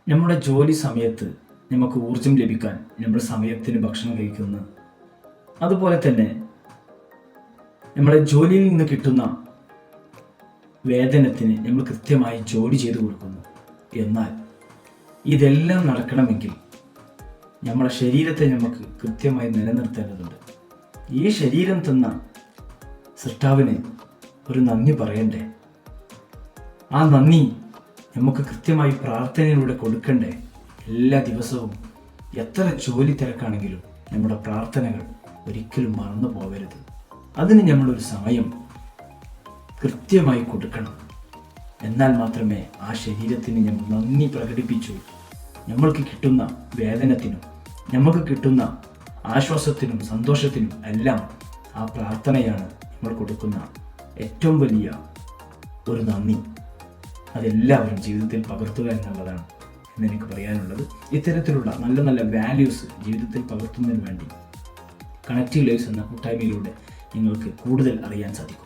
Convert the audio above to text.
നമ്മുടെ ജോലി സമയത്ത് നമുക്ക് ഊർജം ലഭിക്കാൻ നമ്മൾ സമയത്തിന് ഭക്ഷണം കഴിക്കുന്നു. അതുപോലെ തന്നെ നമ്മുടെ ജോലിയിൽ നിന്ന് കിട്ടുന്ന വേതനത്തിന് നമ്മൾ കൃത്യമായി ജോലി ചെയ്തു കൊടുക്കുന്നു. എന്നാൽ ഇതെല്ലാം നടക്കണമെങ്കിൽ നമ്മുടെ ശരീരത്തെ നമുക്ക് കൃത്യമായി നിലനിർത്തേണ്ടതുണ്ട്. ഈ ശരീരം തന്ന സൃഷ്ടാവിന് ഒരു നന്ദി പറയണ്ടേ? ആ നന്ദി നമുക്ക് കൃത്യമായി പ്രാർത്ഥനയിലൂടെ കൊടുക്കണ്ടേ? എല്ലാ ദിവസവും എത്ര ജോലി തിരക്കാണെങ്കിലും നമ്മുടെ പ്രാർത്ഥനകൾ ഒരിക്കലും മറന്നു പോകരുത്. അതിന് നമ്മളൊരു സമയം കൃത്യമായി കൊടുക്കണം. എന്നാൽ മാത്രമേ ആ ശരീരത്തിന് നമ്മൾ നന്ദി പ്രകടിപ്പിച്ചു നമ്മൾക്ക് കിട്ടുന്ന വേദനത്തിനും നമുക്ക് കിട്ടുന്ന ആശ്വാസത്തിനും സന്തോഷത്തിനും എല്ലാം ആ പ്രാർത്ഥനയാണ് നമ്മൾ കൊടുക്കുന്ന ഏറ്റവും വലിയ ഒരു നന്ദി. അതെല്ലാവരും ജീവിതത്തിൽ പകർത്തുക എന്നുള്ളതാണ് എന്നെനിക്ക് പറയാനുള്ളത്. ഇത്തരത്തിലുള്ള നല്ല നല്ല വാല്യൂസ് ജീവിതത്തിൽ പകർത്തുന്നതിന് വേണ്ടി കണക്റ്റീവ് ലൈഫ്സ് എന്ന കൂട്ടായ്മയിലൂടെ നിങ്ങൾക്ക് കൂടുതൽ അറിയാൻ സാധിക്കും.